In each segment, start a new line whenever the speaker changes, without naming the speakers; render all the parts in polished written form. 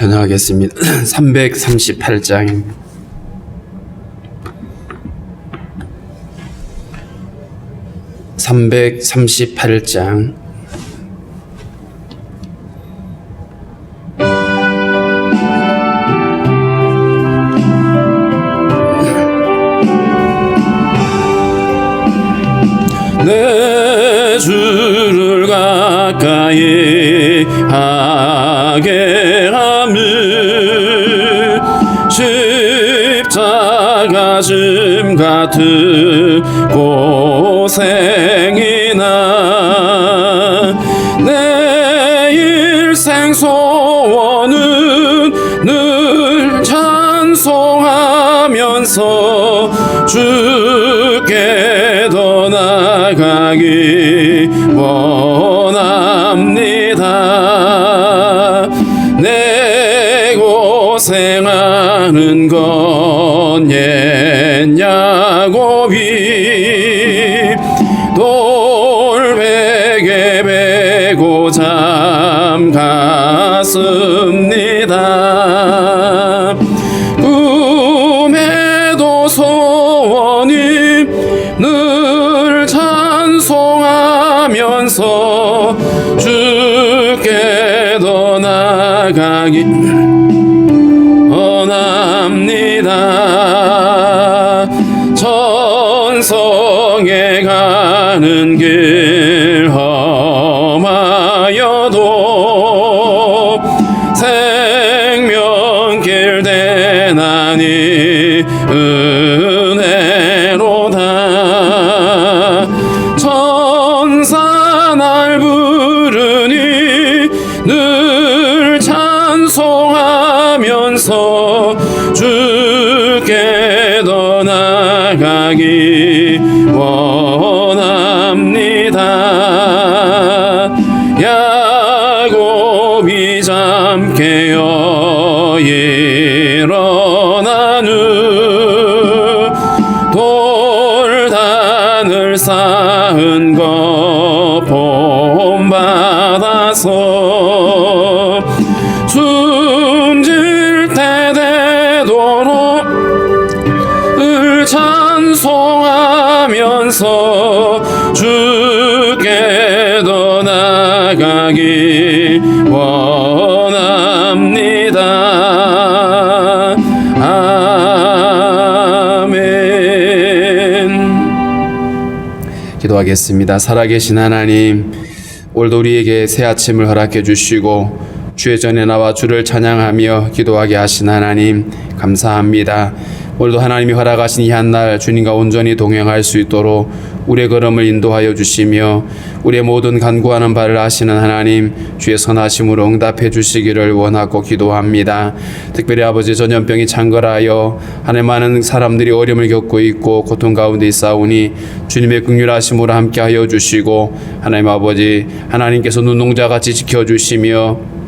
찬양하겠습니다. 338장입니다. (338장) 내 주를 가까이 하게 함을 십자가 짐 같은 고생이나 내 일생 소원은 늘 찬송하면서 주께 더 나가기 원합니다. 내 고생하는 건 옛 야곱이 돌베개 베고 잠갔습니다. 꿈에도 소원이 늘 찬송하면서 주께 더 나가기 원합니다. 천성에 가는 길 험하여도 생명길 대나니 은혜로다. 천사 날 부르니 늘 찬송하면서 주께 더 나가기 원합니다. 야곱이 잠 깨어 일어난 후 돌단을 쌓은 것 본받아서 숨질 때 되도록 을 찬송하면서 주께 더 나가기 원합니다. 아멘. 기도하겠습니다. 살아계신 하나님, 오늘도 우리에게 새 아침을 허락해 주시고 주의 전에 나와 주를 찬양하며 기도하게 하신 하나님 감사합니다. 오늘도 하나님이 허락하신 이 한날 주님과 온전히 동행할 수 있도록 우리의 걸음을 인도하여 주시며 우리의 모든 간구하는 바를 아시는 하나님 주의 선하심으로 응답해 주시기를 원하고 기도합니다. 특별히 아버지 전염병이 창궐하여 하나님 많은 사람들이 어려움을 겪고 있고 고통 가운데 있사오니 주님의 긍휼하심으로 함께하여 주시고 하나님 아버지 하나님께서 눈동자같이 지켜주시며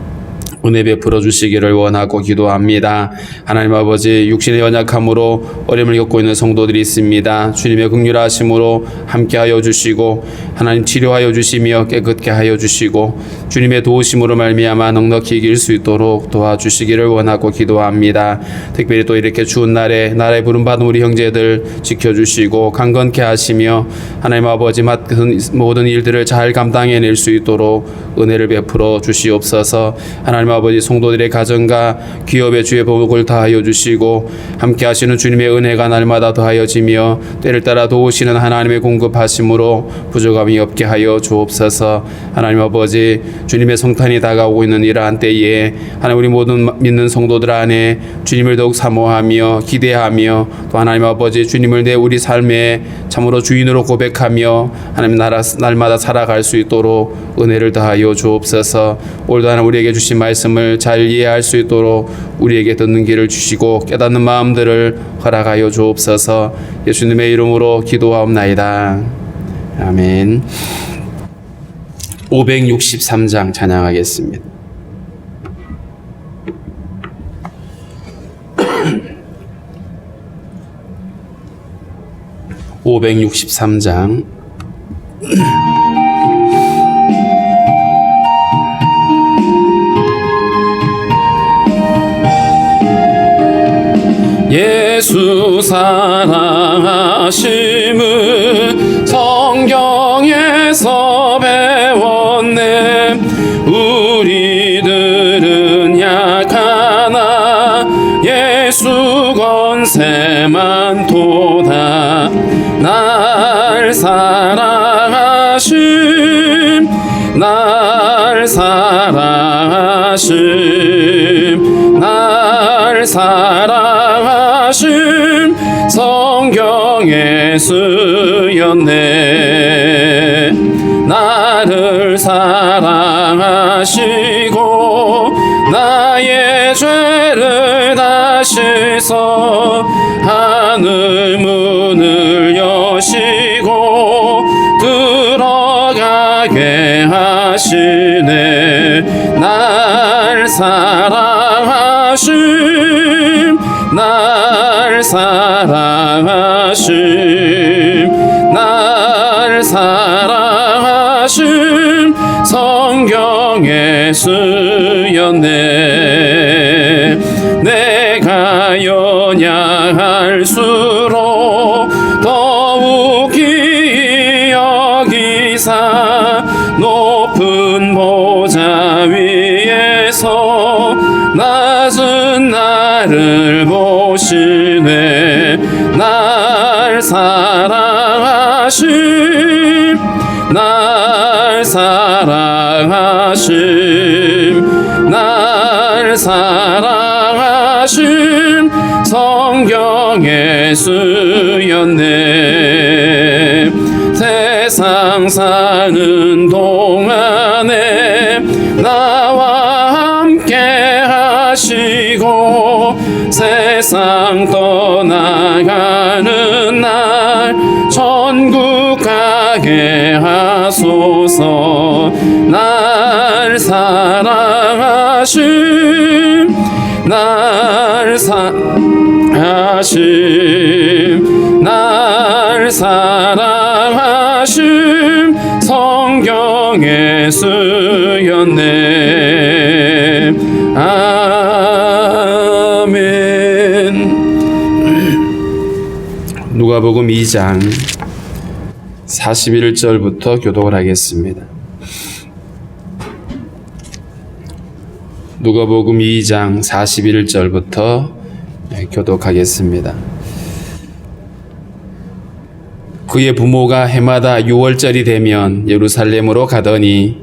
은혜 베풀어 주시기를 원하고 기도합니다. 하나님 아버지 육신의 연약함으로 어려움을 겪고 있는 성도들이 있습니다. 주님의 긍휼하심으로 함께하여 주시고 하나님 치료하여 주시며 깨끗게 하여 주시고 주님의 도우심으로 말미암아 넉넉히 이길 수 있도록 도와주시기를 원하고 기도합니다. 특별히 또 이렇게 추운 날에 나라에 부름받은 우리 형제들 지켜주시고 강건케 하시며 하나님 아버지 맡은 모든 일들을 잘 감당해낼 수 있도록 은혜를 베풀어 주시옵소서. 하나님 아버지 성도들의 가정과 기업의 주의 복을 다하여 주시고 함께 하시는 주님의 은혜가 날마다 더하여지며 때를 따라 도우시는 하나님의 공급하심으로 부족함이 없게 하여 주옵소서. 하나님 아버지 주님의 성탄이 다가오고 있는 이러한 때에 하나님 우리 모든 믿는 성도들 안에 주님을 더욱 사모하며 기대하며 또 하나님 아버지 주님을 내 우리 삶에 참으로 주인으로 고백하며 하나님 날마다 살아갈 수 있도록 은혜를 더하여 주옵소서. 오늘도 하나님 우리에게 주신 말씀을 잘 이해할 수 있도록 우리에게 듣는 길을 주시고 깨닫는 마음들을 허락하여 주옵소서. 예수님의 이름으로 기도하옵나이다. 아멘. 563장 찬양하겠습니다. 563장 예수 사랑하심을 성경에서 배웠네. 우리들은 약하나 예수 권세만 도다. 날 사랑하심, 날 사랑하심, 날 사랑하심 성경에 쓰였네. 나를 사랑하시고 나의 죄를 다시서 하늘 문을 여시고 들어가게 하시네. 날 사랑하심, 날 사랑하심, 날 사랑하심 성경에 쓰였네. 내가 연약할수록 더욱이 여기사 높은 보좌 위에서 낮은 나를 보시네. 날 사랑하심, 날 사랑하심, 날 사랑하심 성경에 쓰였네. 세상 사는 동안에 나와 함께 하시고 세상 떠나가는 날 천국 가게 하소서. 날 사랑하심, 날 사랑하심, 날 사랑하심 성경에 쓰였네. 아멘. 누가복음 2장 41절부터 교독을 하겠습니다. 누가복음 2장 41절부터 교독하겠습니다. 그의 부모가 해마다 6월절이 되면 예루살렘으로 가더니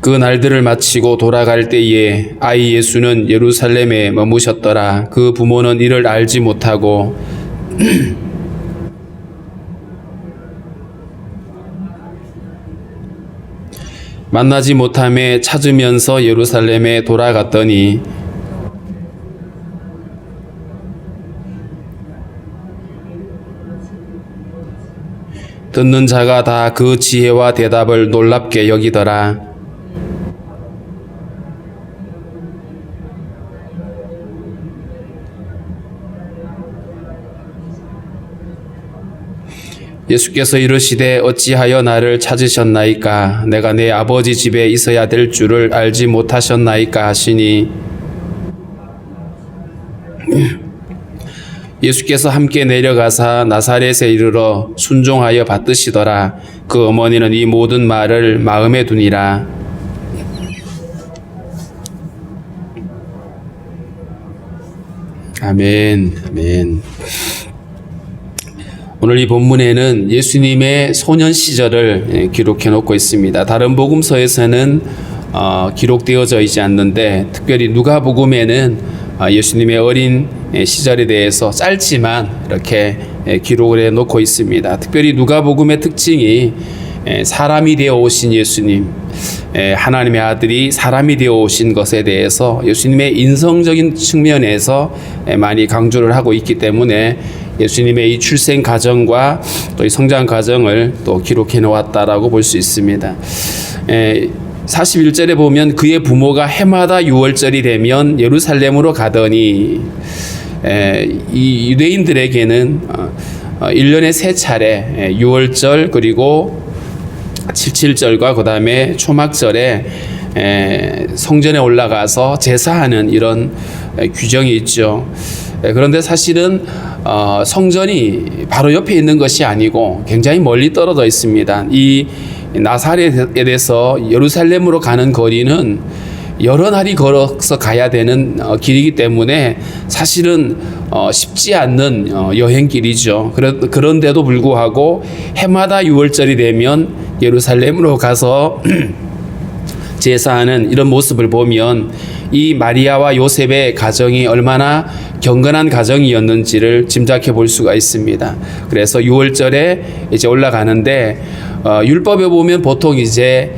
그 날들을 마치고 돌아갈 때에 아이 예수는 예루살렘에 머무셨더라. 그 부모는 이를 알지 못하고 만나지 못함에 찾으면서 예루살렘에 돌아갔더니 듣는 자가 다 그 지혜와 대답을 놀랍게 여기더라. 예수께서 이르시되 어찌하여 나를 찾으셨나이까? 내가 내 아버지 집에 있어야 될 줄을 알지 못하셨나이까? 하시니 예수께서 함께 내려가사 나사렛에 이르러 순종하여 받드시더라. 그 어머니는 이 모든 말을 마음에 두니라. 아멘. 아멘. 오늘 이 본문에는 예수님의 소년 시절을 기록해 놓고 있습니다. 다른 복음서에서는 기록되어져 있지 않는데 특별히 누가복음에는 예수님의 어린 시절에 대해서 짧지만 이렇게 기록을 해 놓고 있습니다. 특별히 누가복음의 특징이 사람이 되어 오신 예수님, 하나님의 아들이 사람이 되어 오신 것에 대해서 예수님의 인성적인 측면에서 많이 강조를 하고 있기 때문에 예수님의 이 출생 과정과 또 이 성장 과정을 또 기록해 놓았다라고 볼 수 있습니다. 41절에 보면 그의 부모가 해마다 6월절이 되면 예루살렘으로 가더니 이 유대인들에게는 1년에 3차례 6월절 그리고 77절과 그 다음에 초막절에 성전에 올라가서 제사하는 이런 규정이 있죠. 그런데 사실은 성전이 바로 옆에 있는 것이 아니고 굉장히 멀리 떨어져 있습니다. 이 나사렛에서 예루살렘으로 가는 거리는 여러 날이 걸어서 가야 되는 길이기 때문에 사실은 쉽지 않는 여행길이죠. 그런데도 불구하고 해마다 6월절이 되면 예루살렘으로 가서 제사하는 이런 모습을 보면 이 마리아와 요셉의 가정이 얼마나 경건한 가정이었는지를 짐작해 볼 수가 있습니다. 그래서 6월절에 이제 올라가는데 율법에 보면 보통 이제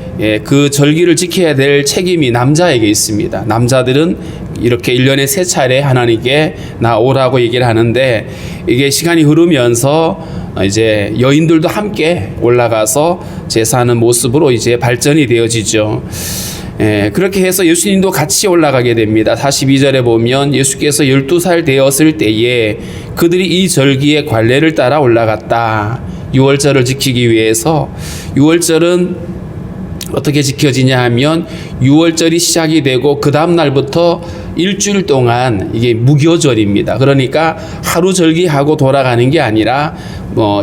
그 절기를 지켜야 될 책임이 남자에게 있습니다. 남자들은 이렇게 1년에 3차례 하나님께 나오라고 얘기를 하는데 이게 시간이 흐르면서 이제 여인들도 함께 올라가서 제사하는 모습으로 이제 발전이 되어지죠. 그렇게 해서 예수님도 같이 올라가게 됩니다. 42절에 보면 예수께서 12살 되었을 때에 그들이 이 절기의 관례를 따라 올라갔다. 6월절을 지키기 위해서. 6월절은 어떻게 지켜지냐 하면 6월절이 시작이 되고 그 다음 날부터 일주일 동안 이게 무교절입니다. 그러니까 하루 절기하고 돌아가는 게 아니라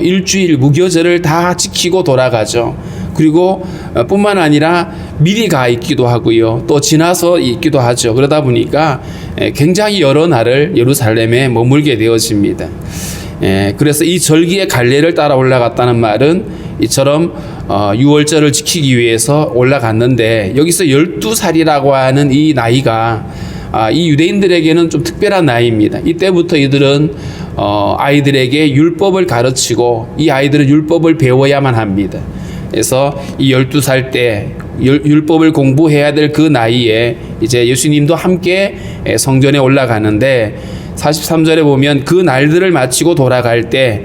일주일 무교절을 다 지키고 돌아가죠. 그리고 뿐만 아니라 미리 가 있기도 하고요. 또 지나서 있기도 하죠. 그러다 보니까 굉장히 여러 날을 예루살렘에 머물게 되어집니다. 그래서 이 절기의 갈례를 따라 올라갔다는 말은 이처럼 6월절을 지키기 위해서 올라갔는데 여기서 12살이라고 하는 이 나이가 이 유대인들에게는 좀 특별한 나이입니다. 이때부터 이들은 아이들에게 율법을 가르치고 이 아이들은 율법을 배워야만 합니다. 그래서 이 12살 때 율법을 공부해야 될 그 나이에 이제 예수님도 함께 성전에 올라가는데 43절에 보면 그 날들을 마치고 돌아갈 때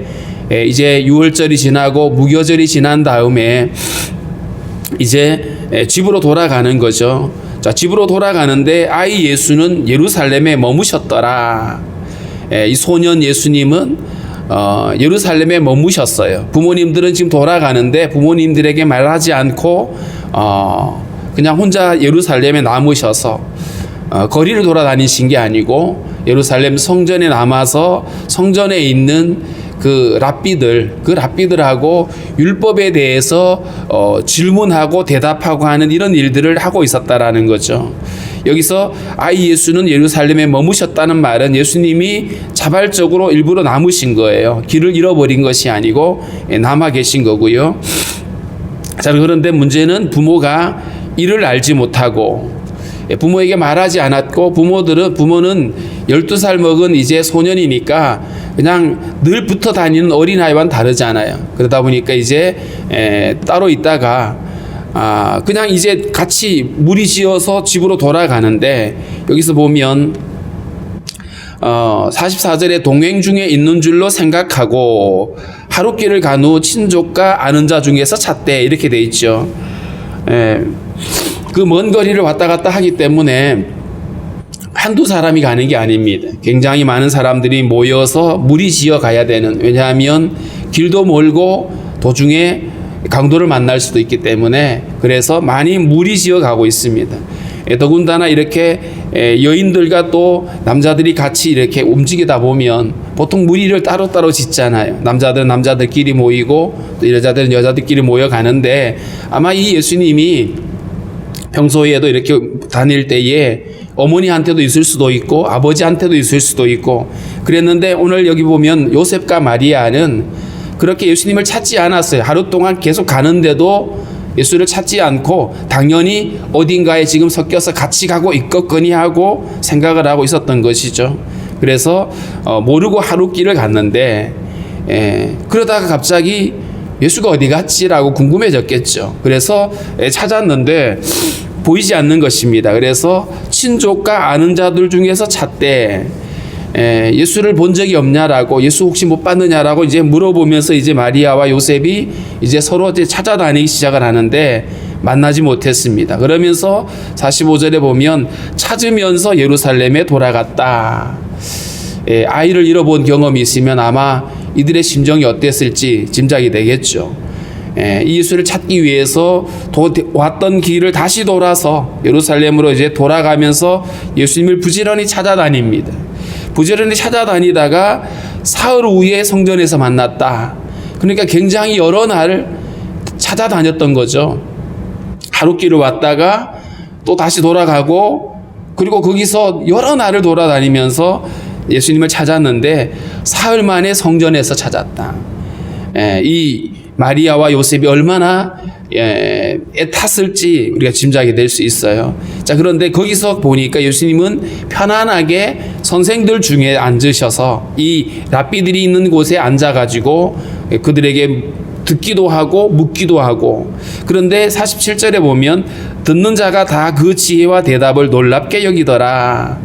이제 6월절이 지나고 무교절이 지난 다음에 이제 집으로 돌아가는 거죠. 자, 집으로 돌아가는데 아이 예수는 예루살렘에 머무셨더라. 이 소년 예수님은 예루살렘에 머무셨어요. 부모님들은 지금 돌아가는데 부모님들에게 말하지 않고 그냥 혼자 예루살렘에 남으셔서 거리를 돌아다니신 게 아니고 예루살렘 성전에 남아서 성전에 있는 그 랍비들하고 율법에 대해서 질문하고 대답하고 하는 이런 일들을 하고 있었다라는 거죠. 여기서 아이 예수는 예루살렘에 머무셨다는 말은 예수님이 자발적으로 일부러 남으신 거예요. 길을 잃어버린 것이 아니고 남아 계신 거고요. 자, 그런데 문제는 부모가 이를 알지 못하고 부모에게 말하지 않았고 부모는 12살 먹은 이제 소년이니까 그냥 늘 붙어 다니는 어린아이와는 다르잖아요. 그러다 보니까 이제 따로 있다가 그냥 이제 같이 무리지어서 집으로 돌아가는데 여기서 보면 44절에 동행 중에 있는 줄로 생각하고 하룻길을 간 후 친족과 아는 자 중에서 찾되 이렇게 돼 있죠. 그 먼 거리를 왔다 갔다 하기 때문에 한두 사람이 가는 게 아닙니다. 굉장히 많은 사람들이 모여서 무리지어 가야 되는, 왜냐하면 길도 멀고 도중에 강도를 만날 수도 있기 때문에 그래서 많이 무리지어 가고 있습니다. 더군다나 이렇게 여인들과 또 남자들이 같이 이렇게 움직이다 보면 보통 무리를 따로따로 짓잖아요. 남자들은 남자들끼리 모이고 또 여자들은 여자들끼리 모여 가는데 아마 이 예수님이 평소에도 이렇게 다닐 때에 어머니한테도 있을 수도 있고 아버지한테도 있을 수도 있고 그랬는데 오늘 여기 보면 요셉과 마리아는 그렇게 예수님을 찾지 않았어요. 하루 동안 계속 가는데도 예수를 찾지 않고 당연히 어딘가에 지금 섞여서 같이 가고 있겠거니 하고 생각을 하고 있었던 것이죠. 그래서 모르고 하루 길을 갔는데 그러다가 갑자기 예수가 어디 갔지라고 궁금해졌겠죠. 그래서 찾았는데 보이지 않는 것입니다. 그래서 친족과 아는 자들 중에서 찾되 예수를 본 적이 없냐라고, 예수 혹시 못 봤느냐라고 이제 물어보면서 이제 마리아와 요셉이 이제 서로 이제 찾아다니기 시작을 하는데 만나지 못했습니다. 그러면서 45절에 보면 찾으면서 예루살렘에 돌아갔다. 아이를 잃어본 경험이 있으면 아마 이들의 심정이 어땠을지 짐작이 되겠죠. 이 예수를 찾기 위해서 왔던 길을 다시 돌아서 예루살렘으로 이제 돌아가면서 예수님을 부지런히 찾아다닙니다. 부지런히 찾아다니다가 사흘 후에 성전에서 만났다. 그러니까 굉장히 여러 날 찾아다녔던 거죠. 하룻길을 왔다가 또 다시 돌아가고, 그리고 거기서 여러 날을 돌아다니면서 예수님을 찾았는데 사흘 만에 성전에서 찾았다. 이 마리아와 요셉이 얼마나 애탔을지 우리가 짐작이 될 수 있어요. 자, 그런데 거기서 보니까 예수님은 편안하게 선생들 중에 앉으셔서 이 랍비들이 있는 곳에 앉아가지고 그들에게 듣기도 하고 묻기도 하고, 그런데 47절에 보면 듣는 자가 다 그 지혜와 대답을 놀랍게 여기더라.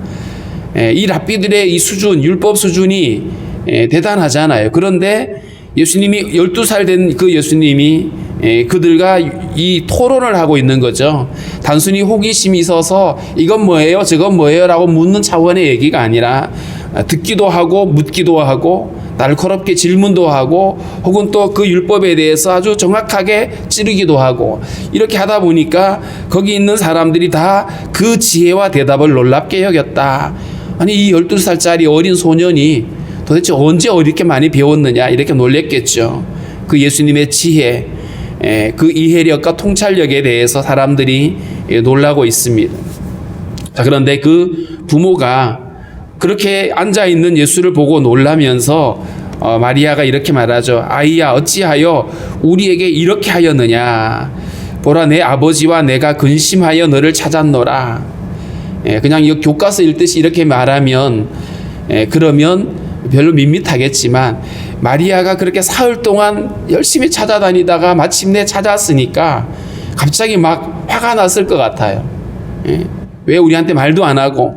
이 랍비들의 이 수준, 율법 수준이 대단하잖아요. 그런데 예수님이 12살 된 그 예수님이 그들과 이 토론을 하고 있는 거죠. 단순히 호기심이 있어서 이건 뭐예요? 저건 뭐예요? 라고 묻는 차원의 얘기가 아니라 듣기도 하고 묻기도 하고 날카롭게 질문도 하고 혹은 또 그 율법에 대해서 아주 정확하게 찌르기도 하고, 이렇게 하다 보니까 거기 있는 사람들이 다 그 지혜와 대답을 놀랍게 여겼다. 아니, 이 12살짜리 어린 소년이 도대체 언제 이렇게 많이 배웠느냐, 이렇게 놀랬겠죠. 그 예수님의 지혜, 그 이해력과 통찰력에 대해서 사람들이 놀라고 있습니다. 자, 그런데 그 부모가 그렇게 앉아있는 예수를 보고 놀라면서 마리아가 이렇게 말하죠. 아이야, 어찌하여 우리에게 이렇게 하였느냐. 보라, 내 아버지와 내가 근심하여 너를 찾았노라. 그냥 이 교과서 읽듯이 이렇게 말하면 그러면 별로 밋밋하겠지만, 마리아가 그렇게 사흘 동안 열심히 찾아다니다가 마침내 찾았으니까 갑자기 막 화가 났을 것 같아요. 왜 우리한테 말도 안 하고,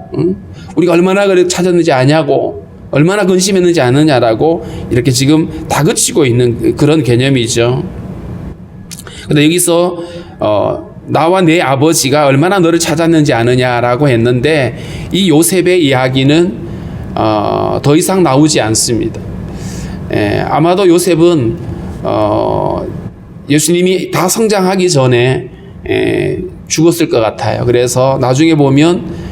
우리가 얼마나 그래 찾았는지 아냐고, 얼마나 근심했는지 아느냐라고 이렇게 지금 다그치고 있는 그런 개념이죠. 근데 여기서 나와 내 아버지가 얼마나 너를 찾았는지 아느냐라고 했는데, 이 요셉의 이야기는 더 이상 나오지 않습니다. 아마도 요셉은 예수님이 다 성장하기 전에 죽었을 것 같아요. 그래서 나중에 보면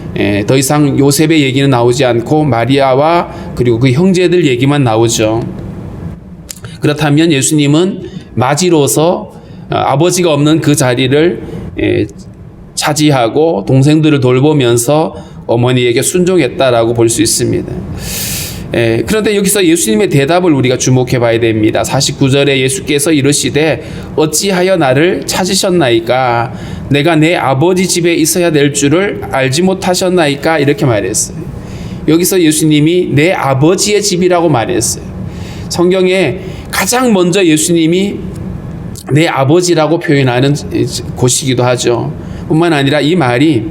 더 이상 요셉의 얘기는 나오지 않고 마리아와 그리고 그 형제들 얘기만 나오죠. 그렇다면 예수님은 마지로서 아버지가 없는 그 자리를 차지하고 동생들을 돌보면서 어머니에게 순종했다라고 볼 수 있습니다. 그런데 여기서 예수님의 대답을 우리가 주목해 봐야 됩니다. 49절에 예수께서 이르시되 어찌하여 나를 찾으셨나이까? 내가 내 아버지 집에 있어야 될 줄을 알지 못하셨나이까? 이렇게 말했어요. 여기서 예수님이 내 아버지의 집이라고 말했어요. 성경에 가장 먼저 예수님이 내 아버지라고 표현하는 곳이기도 하죠. 뿐만 아니라 이 말이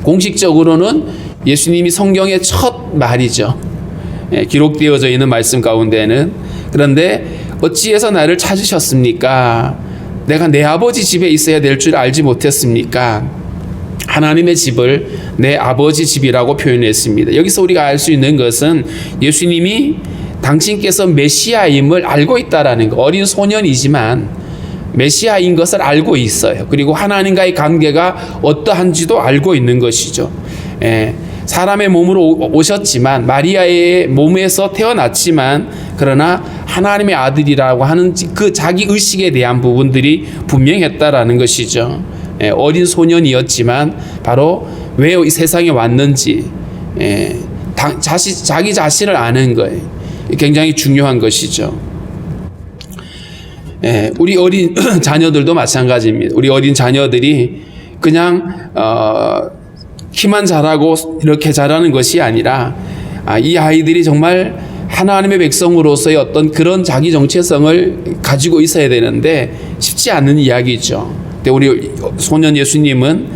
공식적으로는 예수님이 성경의 첫 말이죠. 기록되어져 있는 말씀 가운데는. 그런데 어찌해서 나를 찾으셨습니까? 내가 내 아버지 집에 있어야 될 줄 알지 못했습니까? 하나님의 집을 내 아버지 집이라고 표현했습니다. 여기서 우리가 알 수 있는 것은 예수님이 당신께서 메시아임을 알고 있다라는 거. 어린 소년이지만 메시아인 것을 알고 있어요. 그리고 하나님과의 관계가 어떠한지도 알고 있는 것이죠. 사람의 몸으로 오셨지만, 마리아의 몸에서 태어났지만, 그러나 하나님의 아들이라고 하는 그 자기 의식에 대한 부분들이 분명했다라는 것이죠. 어린 소년이었지만 바로 왜 이 세상에 왔는지 자기 자신을 아는 거예요. 굉장히 중요한 것이죠. 우리 어린 자녀들도 마찬가지입니다. 우리 어린 자녀들이 그냥 키만 자라고 이렇게 자라는 것이 아니라 이 아이들이 정말 하나님의 백성으로서의 어떤 그런 자기 정체성을 가지고 있어야 되는데 쉽지 않은 이야기죠. 근데 우리 소년 예수님은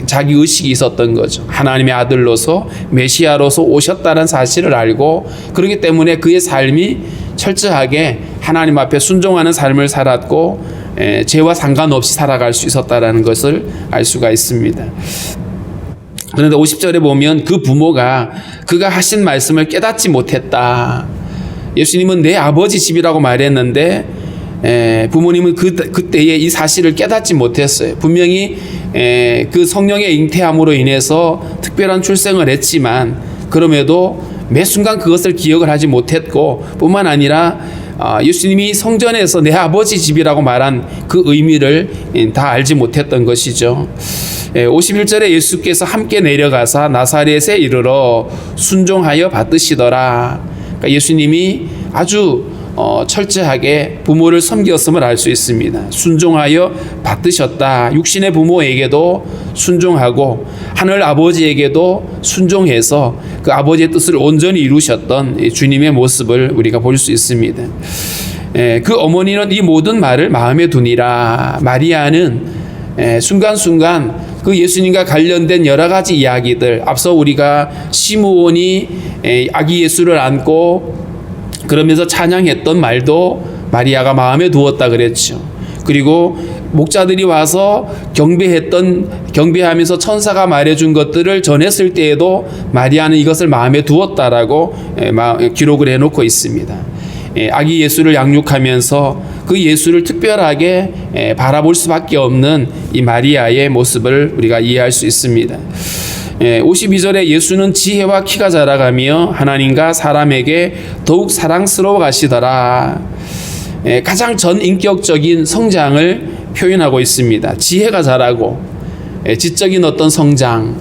자기 의식이 있었던 거죠. 하나님의 아들로서 메시아로서 오셨다는 사실을 알고, 그렇기 때문에 그의 삶이 철저하게 하나님 앞에 순종하는 삶을 살았고 죄와 상관없이 살아갈 수 있었다는 것을 알 수가 있습니다. 그런데 50절에 보면 그 부모가 그가 하신 말씀을 깨닫지 못했다. 예수님은 내 아버지 집이라고 말했는데 부모님은 그때에 이 사실을 깨닫지 못했어요. 분명히 그 성령의 잉태함으로 인해서 특별한 출생을 했지만 그럼에도 매 순간 그것을 기억을 하지 못했고 뿐만 아니라 예수님이 성전에서 내 아버지 집이라고 말한 그 의미를 다 알지 못했던 것이죠. 51절에 예수께서 함께 내려가사 나사렛에 이르러 순종하여 받으시더라. 그러니까 예수님이 아주 철저하게 부모를 섬겼음을 알 수 있습니다. 순종하여 받으셨다. 육신의 부모에게도 순종하고 하늘 아버지에게도 순종해서 그 아버지의 뜻을 온전히 이루셨던 주님의 모습을 우리가 볼 수 있습니다. 그 어머니는 이 모든 말을 마음에 두니라. 마리아는 순간순간 그 예수님과 관련된 여러 가지 이야기들, 앞서 우리가 시므온이 아기 예수를 안고 그러면서 찬양했던 말도 마리아가 마음에 두었다 그랬죠. 그리고 목자들이 와서 경배하면서 천사가 말해준 것들을 전했을 때에도 마리아는 이것을 마음에 두었다라고 기록을 해놓고 있습니다. 아기 예수를 양육하면서 그 예수를 특별하게 바라볼 수밖에 없는 이 마리아의 모습을 우리가 이해할 수 있습니다. 52절에 예수는 지혜와 키가 자라가며 하나님과 사람에게 더욱 사랑스러워 가시더라. 가장 전인격적인 성장을 표현하고 있습니다. 지혜가 자라고 지적인 어떤 성장,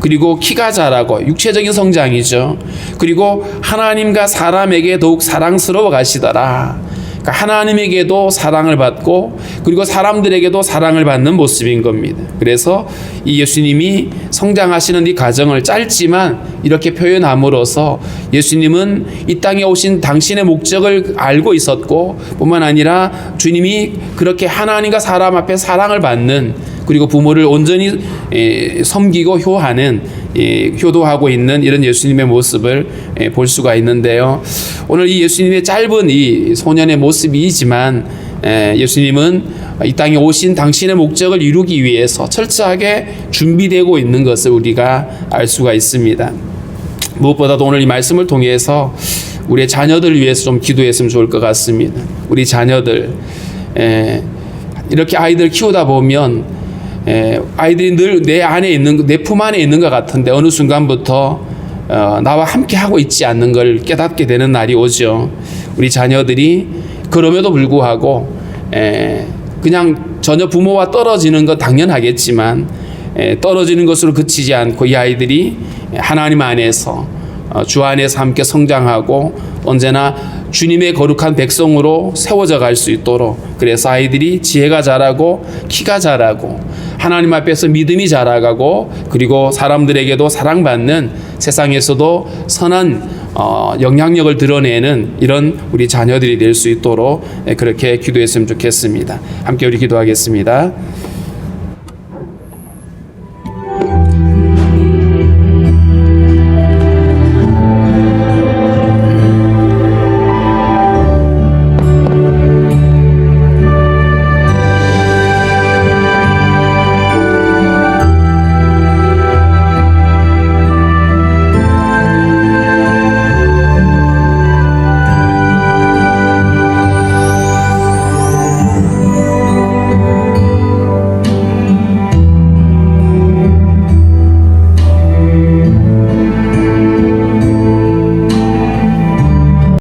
그리고 키가 자라고 육체적인 성장이죠. 그리고 하나님과 사람에게 더욱 사랑스러워 가시더라. 그러니까 하나님에게도 사랑을 받고 그리고 사람들에게도 사랑을 받는 모습인 겁니다. 그래서 이 예수님이 성장하시는 이 과정을 짧지만 이렇게 표현함으로써 예수님은 이 땅에 오신 당신의 목적을 알고 있었고 뿐만 아니라 주님이 그렇게 하나님과 사람 앞에 사랑을 받는, 그리고 부모를 온전히 섬기고 효도하고 있는 이런 예수님의 모습을 볼 수가 있는데요. 오늘 이 예수님의 짧은 이 소년의 모습이지만 예수님은 이 땅에 오신 당신의 목적을 이루기 위해서 철저하게 준비되고 있는 것을 우리가 알 수가 있습니다. 무엇보다도 오늘 이 말씀을 통해서 우리의 자녀들을 위해서 좀 기도했으면 좋을 것 같습니다. 우리 자녀들, 이렇게 아이들 키우다 보면 아이들이 늘 내 안에 있는, 내 품 안에 있는 것 같은데 어느 순간부터 나와 함께 하고 있지 않는 걸 깨닫게 되는 날이 오죠. 우리 자녀들이 그럼에도 불구하고 그냥 전혀 부모와 떨어지는 건 당연하겠지만 떨어지는 것으로 그치지 않고 이 아이들이 하나님 안에서 주 안에서 함께 성장하고 언제나 주님의 거룩한 백성으로 세워져 갈 수 있도록, 그래서 아이들이 지혜가 자라고 키가 자라고 하나님 앞에서 믿음이 자라가고 그리고 사람들에게도 사랑받는, 세상에서도 선한 영향력을 드러내는 이런 우리 자녀들이 될 수 있도록 그렇게 기도했으면 좋겠습니다. 함께 우리 기도하겠습니다.